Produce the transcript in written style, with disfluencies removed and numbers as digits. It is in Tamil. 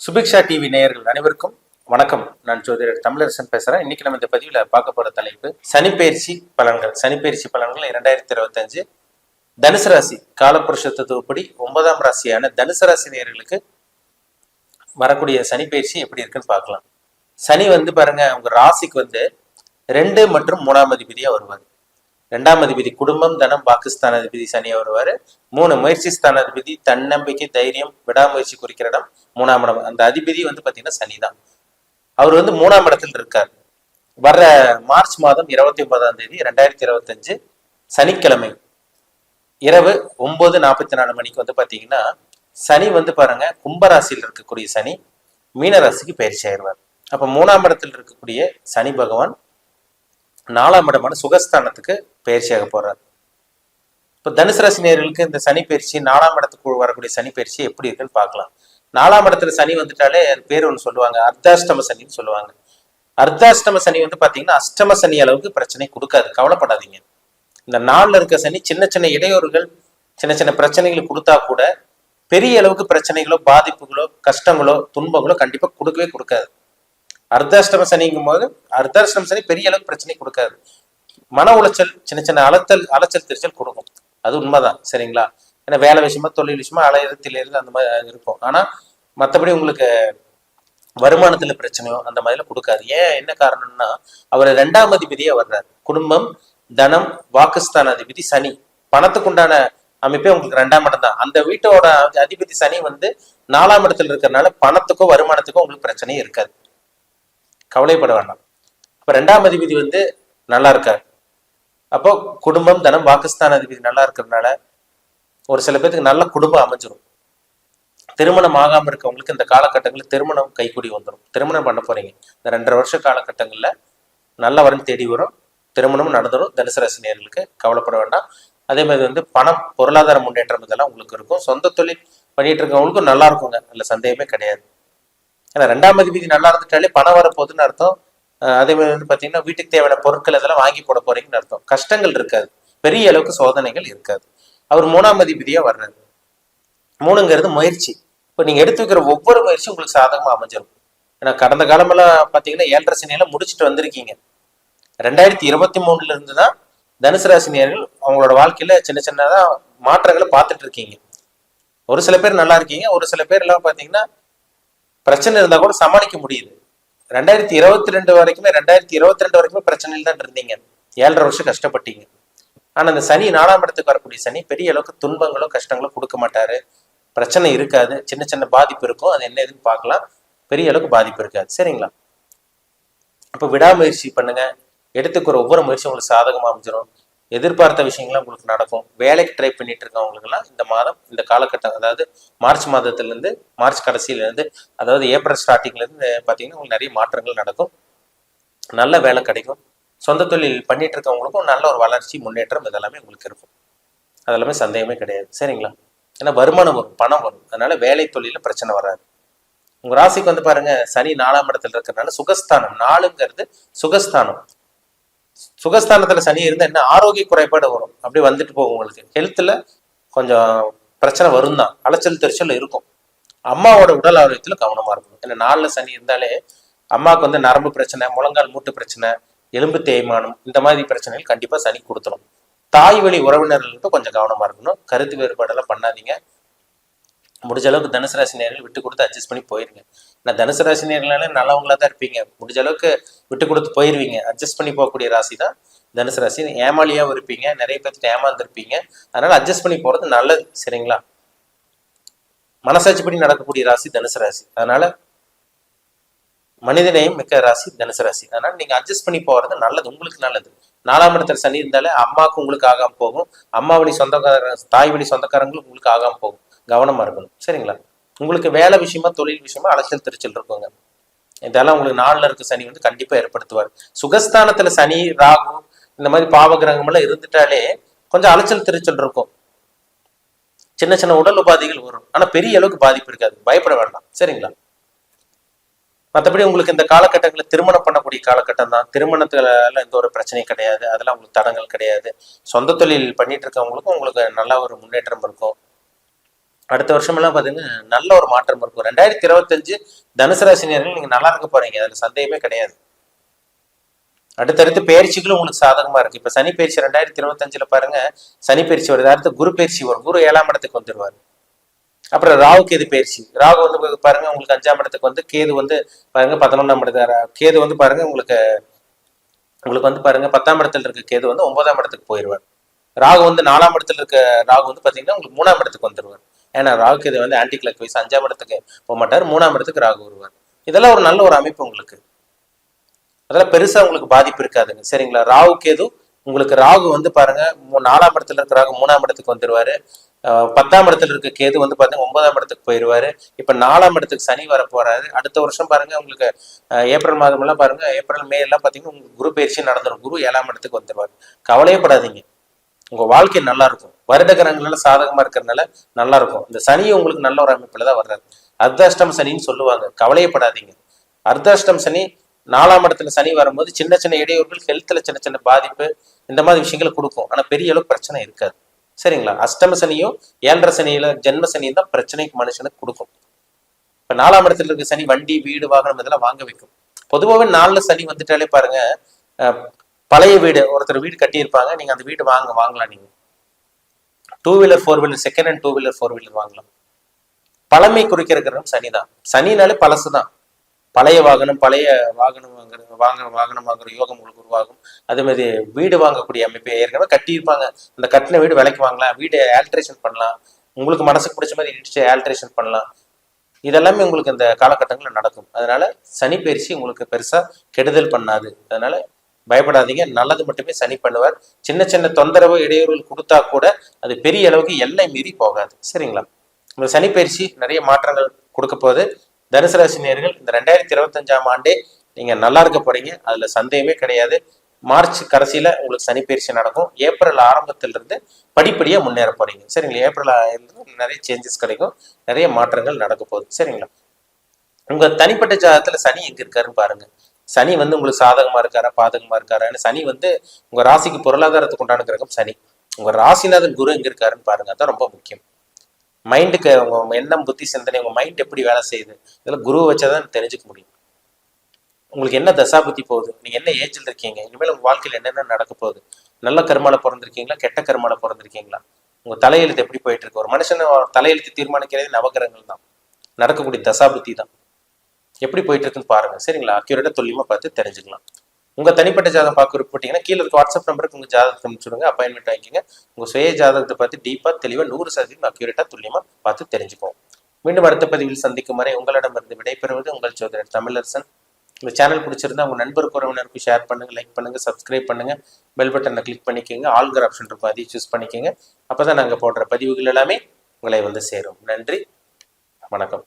சுபிக்ஷா டிவி நேயர்கள் அனைவருக்கும் வணக்கம். நான் ஜோதிடர் தமிழரசன் பேசுறேன். இன்னைக்கு நம்ம இந்த பதிவுல பார்க்க போற தலைப்பு சனிப்பெயர்ச்சி பலன்கள். சனிப்பெயர்ச்சி பலன்கள் 2025 தனுசு ராசி காலப்புருஷ தத்துவப்படி 9ஆம் ராசியான தனுசு ராசி நேயர்களுக்கு வரக்கூடிய சனிப்பெயர்ச்சி எப்படி இருக்குன்னு பார்க்கலாம். சனி பாருங்க, உங்க ராசிக்கு 2 மற்றும் 3ஆம் அதிபதியா வருவார். 2ஆம் அதிபதி குடும்பம், தனம், பாகிஸ்தான் அதிபதி சனியா வருவாரு. 3 முயற்சி ஸ்தானாதிபதி, தன்னம்பிக்கை, தைரியம், விடாமுயற்சி குறிக்கிற இடம் 3ஆம் இடம். அந்த அதிபதி பாத்தீங்கன்னா சனிதான். அவர் 3ஆம் இடத்தில் இருக்கார். வர்ற மார்ச் மாதம் 29ஆம் தேதி 2025 சனிக்கிழமை இரவு 9:44 மணிக்கு பாத்தீங்கன்னா சனி பாருங்க, கும்பராசியில் இருக்கக்கூடிய சனி மீனராசிக்கு பயிற்சி ஆயிடுவார். அப்ப 3ஆம் இடத்தில் இருக்கக்கூடிய சனி பகவான் 4ஆம் இடமான சுகஸ்தானத்துக்கு பயிற்சியாக போறார். இப்ப தனுசு ராசி நேயர்களுக்கு இந்த சனி பயிற்சி 4ஆம் இடத்துக்கு வரக்கூடிய சனி பயிற்சி எப்படி இருக்குன்னு பார்க்கலாம். 4ஆம் இடத்துல சனி வந்துட்டாலே அது பேர் ஒன்று சொல்லுவாங்க, அர்த்தாஷ்டம சனின்னு சொல்லுவாங்க. அர்த்தாஷ்டம சனி பாத்தீங்கன்னா அஷ்டம சனி அளவுக்கு பிரச்சனை கொடுக்காது, கவலைப்படாதீங்க. இந்த 4ல இருக்க சனி சின்ன சின்ன இடையூறுகள், சின்ன சின்ன பிரச்சனைகள் கொடுத்தா கூட பெரிய அளவுக்கு பிரச்சனைகளோ, பாதிப்புகளோ, கஷ்டங்களோ, துன்பங்களோ கண்டிப்பா கொடுக்கவே கொடுக்காது. அர்த்தாஷ்டம சனிங்கும் போது அர்த்தாஷ்டம சனி பெரிய அளவுக்கு பிரச்சனை கொடுக்காது. மன உளைச்சல், சின்ன சின்ன அலைச்சல் திருச்சல் கொடுக்கும், அது உண்மைதான். சரிங்களா? ஏன்னா வேலை விஷயமா, தொழில் விஷயமா அலையிறது அந்த மாதிரி இருக்கும். ஆனா மற்றபடி உங்களுக்கு வருமானத்துல பிரச்சனையோ அந்த மாதிரிலாம் கொடுக்காது. என்ன காரணம்னா அவர் 2ஆம் அதிபதியா வர்றாரு. குடும்பம், தனம், வாக்குஸ்தான அதிபதி சனி. பணத்துக்கு உண்டான அமைப்பே உங்களுக்கு 2ஆம் இடம் தான். அந்த வீட்டோட அதிபதி சனி 4ஆம் இடத்துல இருக்கிறதுனால பணத்துக்கோ வருமானத்துக்கோ உங்களுக்கு பிரச்சனையே இருக்காது, கவலைப்பட வேண்டாம். அப்ப 2ஆம் அதிபதி நல்லா இருக்காரு. அப்போ குடும்பம், தனம், வாக்குஸ்தான அதிபதி நல்லா இருக்கிறதுனால ஒரு சில பேருக்கு நல்ல குடும்பம் அமைஞ்சிடும். திருமணம் ஆகாம இருக்கவங்களுக்கு இந்த காலகட்டங்களில் திருமணம் கைக்கூடி வந்துடும். திருமணம் பண்ண போறீங்க இந்த 2.5 வருஷ காலகட்டங்கள்ல நல்ல வரன் தேடி வரும், திருமணமும் நடந்துடும். தனுசு ராசி நேயர்களுக்கு கவலைப்பட வேண்டாம். அதே மாதிரி பணம், பொருளாதார முன்னேற்றம் இதெல்லாம் உங்களுக்கு இருக்கும். சொந்த தொழில் பண்ணிட்டு இருக்கவங்களுக்கும் நல்லா இருக்குங்க, அதுல சந்தேகமே கிடையாது. ஏன்னா 2ஆம் அதிபதி நல்லா இருந்துட்டாலே பணம் வரப்போகுதுன்னு அர்த்தம். அதே மாதிரி பாத்தீங்கன்னா வீட்டுக்கு தேவையான பொருட்கள் இதெல்லாம் வாங்கி போட போறீங்கன்னு அர்த்தம். கஷ்டங்கள் இருக்காது, பெரிய அளவுக்கு சோதனைகள் இருக்காது. அவர் 3ஆம் அதிபதியா வர்றாரு. 3ங்கிறது முயற்சி. இப்போ நீங்க எடுத்து வைக்கிற ஒவ்வொரு முயற்சியும் உங்களுக்கு சாதகமா அமைஞ்சிடும். ஏன்னா கடந்த காலமெல்லாம் பாத்தீங்கன்னா 7.5 சனியெல்லாம் முடிச்சுட்டு வந்திருக்கீங்க. 2023 இருந்துதான் தனுசு ராசி நேயர்கள் அவங்களோட வாழ்க்கையில சின்ன சின்னதான் மாற்றங்களை பார்த்துட்டு இருக்கீங்க. ஒரு சில பேர் நல்லா இருக்கீங்க, ஒரு சில பேர் எல்லாம் பாத்தீங்கன்னா பிரச்சனை இருந்தா கூட சமாளிக்க முடியுது. 2022 வரைக்குமே பிரச்சனையில் தான் இருந்தீங்க. 7.5 வருஷம் கஷ்டப்பட்டீங்க. ஆனா அந்த சனி 4ஆம் இடத்துக்கு வரக்கூடிய சனி பெரிய அளவுக்கு துன்பங்களோ கஷ்டங்களோ கொடுக்க மாட்டாரு. பிரச்சனை இருக்காது, சின்ன சின்ன பாதிப்பு இருக்கும். அது என்ன எதுன்னு பார்க்கலாம். பெரிய அளவுக்கு பாதிப்பு இருக்காது. சரிங்களா? அப்ப விடாமுயற்சி பண்ணுங்க. எடுத்துக்கிற ஒவ்வொரு முயற்சியும் உங்களுக்கு சாதகமா அமைஞ்சிடும். எதிர்பார்த்த விஷயங்கள்லாம் உங்களுக்கு நடக்கும். வேலைக்கு ட்ரை பண்ணிட்டு இருக்கவங்களுக்கு எல்லாம் இந்த மாதம், இந்த காலகட்டம், அதாவது மார்ச் மாதத்துல இருந்து மார்ச் கடைசியில இருந்து, அதாவது ஏப்ரல் ஸ்டார்டிங்ல இருந்து பாத்தீங்கன்னா உங்களுக்கு நிறைய மாற்றங்கள் நடக்கும். நல்ல வேலை கிடைக்கும். சொந்த தொழில் பண்ணிட்டு இருக்கவங்களுக்கும் நல்ல ஒரு வளர்ச்சி, முன்னேற்றம் இதெல்லாமே உங்களுக்கு இருக்கும். அதெல்லாமே சந்தேகமே கிடையாது. சரிங்களா? ஏன்னா வருமானம் வரும், பணம் வரும். அதனால வேலை தொழில பிரச்சனை வராது. உங்க ராசிக்கு பாருங்க, சனி 4ஆம் இடத்துல இருக்கிறதுனால சுகஸ்தானம். 4ங்கிறது சுகஸ்தானம். சுகஸ்தானத்துல சனி இருந்தா என்ன ஆரோக்கிய குறைபாடு வரும், அப்படி வந்துட்டு போகும். உங்களுக்கு ஹெல்த்ல கொஞ்சம் பிரச்சனை வரும் தான், அலைச்சல் தெரிச்சல் இருக்கும். அம்மாவோட உடல் ஆரோக்கியத்துல கவனமா இருக்கணும். ஏன்னா 4ல சனி இருந்தாலே அம்மாவுக்கு நரம்பு பிரச்சனை, முழங்கால் மூட்டு பிரச்சனை, எலும்பு தேய்மானம், இந்த மாதிரி பிரச்சனைகள் கண்டிப்பா சனி கொடுத்துரும். தாய் வழி உறவினர்களுக்கு கொஞ்சம் கவனமா இருக்கணும். கருத்து வேறுபாடெல்லாம் பண்ணாதீங்க. முடிஞ்ச அளவுக்கு தனுசு ராசி நேயர்கள் விட்டு கொடுத்து அட்ஜஸ்ட் பண்ணி போயிருங்க. நான் தனுசு ராசி நேயர்களால நல்லவங்களா தான் இருப்பீங்க. முடிஞ்ச அளவுக்கு விட்டு கொடுத்து போயிருவீங்க. அட்ஜஸ்ட் பண்ணி போகக்கூடிய ராசி தான் தனுசு ராசி. ஏமாளியாவும் இருப்பீங்க, நிறைய பேர்த்து ஏமாந்துருப்பீங்க. அதனால அட்ஜஸ்ட் பண்ணி போறது நல்லது. சரிங்களா? மனசாட்சிப்படி நடக்கக்கூடிய ராசி தனுசு ராசி. அதனால மனிதனையும் மிக்க ராசி தனுசு ராசி. அதனால நீங்க அட்ஜஸ்ட் பண்ணி போறது நல்லது, உங்களுக்கு நல்லது. 4ஆம் இடத்துல சனி இருந்தாலே அம்மாவுக்கு உங்களுக்கு ஆகாம போகும். அம்மா வழி சொந்தக்காரங்க, தாய் வழி சொந்தக்காரங்களுக்கு உங்களுக்கு ஆகாம போகும். கவனமா இருக்கணும். சரிங்களா? உங்களுக்கு வேலை விஷயமா, தொழில் விஷயமா அலைச்சல் திருச்சல் இருக்குங்க. இதெல்லாம் உங்களுக்கு 4ல இருக்க சனி கண்டிப்பா ஏற்படுத்துவார். சுகஸ்தானத்துல சனி, ராகு, இந்த மாதிரி பாவ கிரகங்கள் எல்லாம் இருந்துட்டாலே கொஞ்சம் அலைச்சல் திருச்சல் இருக்கும். சின்ன சின்ன உடல் உபாதைகள் வரும். ஆனா பெரிய அளவுக்கு பாதிப்பு இருக்காது, பயப்பட வேண்டாம். சரிங்களா? மற்றபடி உங்களுக்கு இந்த காலகட்டங்களில் திருமணம் பண்ணக்கூடிய காலகட்டம் தான். திருமணத்துல எந்த ஒரு பிரச்சனையும் கிடையாது, அதெல்லாம் உங்களுக்கு தடங்கள் கிடையாது. சொந்த தொழில் பண்ணிட்டு இருக்கவங்களுக்கும் உங்களுக்கு நல்ல ஒரு முன்னேற்றம் இருக்கும். அடுத்த வருஷமெல்லாம் பாத்தீங்கன்னா நல்ல ஒரு மாற்றம் இருக்கும். 2025 தனுசு ராசினியர்கள் நீங்க நல்லா இருக்க போறீங்க, அதுல சந்தேகமே கிடையாது. அடுத்தடுத்து பயிற்சிகளும் உங்களுக்கு சாதகமா இருக்கு. இப்ப சனி பயிற்சி 2025 பாருங்க, சனி பயிற்சி வருது. அடுத்து குரு பயிற்சி வரும். குரு 7ஆம் இடத்துக்கு வந்துருவாரு. அப்புறம் ராகு கேது பயிற்சி. ராகு வந்து பாருங்க உங்களுக்கு 5ஆம் இடத்துக்கு வந்து, கேது வந்து பாருங்க 11ஆம் இடத்துல, கேது வந்து பாருங்க உங்களுக்கு வந்து பாருங்க 10ஆம் இடத்துல இருக்க கேது வந்து 9ஆம் இடத்துக்கு போயிடுவார். ராகு வந்து 4ஆம் இடத்துல இருக்க ராகு வந்து பாத்தீங்கன்னா உங்களுக்கு 3ஆம் இடத்துக்கு வந்துருவார். ஏன்னா ராகு கேது வந்து ஆன்டி கிளாக் வைஸ் 5ஆம் இடத்துக்கு போக மாட்டார், 3ஆம் இடத்துக்கு ராகு வருவார். இதெல்லாம் ஒரு நல்ல ஒரு அமைப்பு உங்களுக்கு. அதெல்லாம் பெருசா உங்களுக்கு பாதிப்பு இருக்காதுங்க. சரிங்களா? ராகு கேது உங்களுக்கு, ராகு வந்து பாருங்க 4ஆம் இடத்துல இருக்க ராகு 3ஆம் இடத்துக்கு வந்துருவாரு. 10ஆம் இடத்துல இருக்க கேது வந்து பாத்தீங்கன்னா 9ஆம் இடத்துக்கு போயிடுவாரு. இப்ப 4ஆம் இடத்துக்கு சனி வர போறாரு. அடுத்த வருஷம் பாருங்க உங்களுக்கு ஏப்ரல் மாதம் எல்லாம் பாருங்க, ஏப்ரல் மே எல்லாம் பாத்தீங்கன்னா உங்களுக்கு குரு பயிற்சி நடந்துடும். குரு 7ஆம் இடத்துக்கு வந்துருவாரு. கவலையே படாதீங்க, உங்க வாழ்க்கை நல்லா இருக்கும். வருட கிரகங்கள்ல சாதகமா இருக்கிறதுனால நல்லா இருக்கும். இந்த சனி உங்களுக்கு நல்ல ஒரு அமைப்புல தான் வர்றாரு. அர்த்தாஷ்டம சனின்னு சொல்லுவாங்க, கவலையப்படாதீங்க. அர்த்தாஷ்டம சனி 4ஆம் இடத்துல சனி வரும்போது சின்ன சின்ன இடையூறுகள், ஹெல்த்ல சின்ன சின்ன பாதிப்பு, இந்த மாதிரி விஷயங்களை கொடுக்கும். ஆனா பெரிய அளவு பிரச்சனை இருக்காது. சரிங்களா? அஷ்டம சனியும் 7.5 சனியில ஜென்ம சனியும் தான் பிரச்சனைக்கு மனுஷனுக்கு கொடுக்கும். இப்ப 4ஆம் இடத்துல இருக்க சனி வண்டி, வீடு, வாகனம் இதெல்லாம் வாங்க வைக்கும். பொதுவாகவே 4ல சனி வந்துட்டாலே பாருங்க, பழைய வீடு, ஒருத்தர் வீடு கட்டியிருப்பாங்க, நீங்க அந்த வீடு வாங்கலாம். நீங்க 2 wheeler 4 wheeler, second hand 2 wheeler 4 wheeler வாங்கலாம். பழமை குறிக்கிற கிரகம் சனிதான். சனினாலே பழசுதான். பழைய வாகனம் வாங்குற யோகம் உங்களுக்கு உருவாகும். அதே மாதிரி வீடு வாங்கக்கூடிய அமைப்பு ஏற்கனவே கட்டியிருப்பாங்க, அந்த கட்டின வீடு விலைக்கு வாங்கலாம், வீடு ஆல்ட்ரேஷன் பண்ணலாம், உங்களுக்கு மனசுக்கு பிடிச்ச மாதிரி இடிச்சு ஆல்ட்ரேஷன் பண்ணலாம். இதெல்லாமே உங்களுக்கு இந்த காலகட்டங்களில் நடக்கும். அதனால சனி பயிற்சி உங்களுக்கு பெருசா கெடுதல் பண்ணாது. அதனால பயப்படாதீங்க, நல்லது மட்டுமே சனி பண்ணுவார். சின்ன சின்ன தொந்தரவு, இடையூறுகள் கொடுத்தா கூட அது பெரிய அளவுக்கு எல்லை மீறி போகாது. சரிங்களா? இந்த சனி பயிற்சி நிறைய மாற்றங்கள் கொடுக்க போகுது. தனுசு ராசி நேயர்கள் இந்த 2025ஆம் ஆண்டே நீங்க நல்லா இருக்க போறீங்க, அதுல சந்தேகமே கிடையாது. மார்ச் கடைசியில உங்களுக்கு சனி பயிற்சி நடக்கும். ஏப்ரல் ஆரம்பத்திலிருந்து படிப்படியா முன்னேற போறீங்க. சரிங்களா? ஏப்ரல் நிறைய சேஞ்சஸ் கிடைக்கும், நிறைய மாற்றங்கள் நடக்க போகுது. சரிங்களா? உங்க தனிப்பட்ட ஜாதகத்துல சனி எங்க இருக்காருன்னு பாருங்க. சனி வந்து உங்களுக்கு சாதகமா இருக்காரா, பாதகமா இருக்காரா? சனி வந்து உங்க ராசிக்கு பொருளாதாரத்துக்கு உண்டான கிரகம் சனி. உங்க ராசிநாதன் குரு எங்க இருக்காருன்னு பாருங்க, அதான் ரொம்ப முக்கியம். மைண்டுக்கு உங்க எண்ணம், புத்தி, சிந்தனை, உங்க மைண்ட் எப்படி வேலை செய்யுது, இதுல குருவை வச்சாதான் தெரிஞ்சுக்க முடியும். உங்களுக்கு என்ன தசா புத்தி போகுது, நீங்க என்ன ஏஜ்ல இருக்கீங்க, இனிமேல் உங்க வாழ்க்கையில என்னென்ன நடக்க போகுது, நல்ல கருமால பிறந்திருக்கீங்களா, கெட்ட கருமால பிறந்திருக்கீங்களா, உங்க தலையெழுத்து எப்படி போயிட்டு இருக்கு. ஒரு மனுஷன் தலையெழுத்து தீர்மானிக்கிறதே நவகிரகங்கள் தான், நடக்கக்கூடிய தசா புத்தி தான். எப்படி போயிட்டு இருக்குன்னு பாருங்க. சரிங்களா? அக்யூரேட்டா துல்லியமா பார்த்து தெரிஞ்சுக்கலாம். உங்க தனிப்பட்ட ஜாதகம் பார்க்க விருப்பப்பட்டீங்கன்னா கீழே இருக்க வாட்ஸ்அப் நம்பருக்கு உங்க ஜாதகத்தை அனுப்பிச்சுடுங்க, அப்பாயின்மெண்ட் வாங்கிக்கோங்க. உங்க சுய ஜாதகத்தை பார்த்து டீப்பா, தெளிவா 100% அக்யூரேட்டா துல்லியமா பார்த்து தெரிஞ்சுக்கோம். மீண்டும் அடுத்த பதிவில் சந்திக்கும் வரை உங்களிடமிருந்து விடைபெறுவது உங்கள் ஜோதிடர் தமிழரசன். இந்த சேனல் பிடிச்சிருந்தா உங்க நண்பருக்கு, உறவினருக்கு ஷேர் பண்ணுங்க, லைக் பண்ணுங்க, சப்ஸ்கிரைப் பண்ணுங்க, பெல் பட்டனை கிளிக் பண்ணிக்கோங்க, ஆல்கிற ஆப்ஷன் இருக்கும், அதையும் சூஸ் பண்ணிக்கோங்க. அப்பதான் நாங்க போடுற பதிவுகள் எல்லாமே உங்களை வந்து சேரும். நன்றி, வணக்கம்.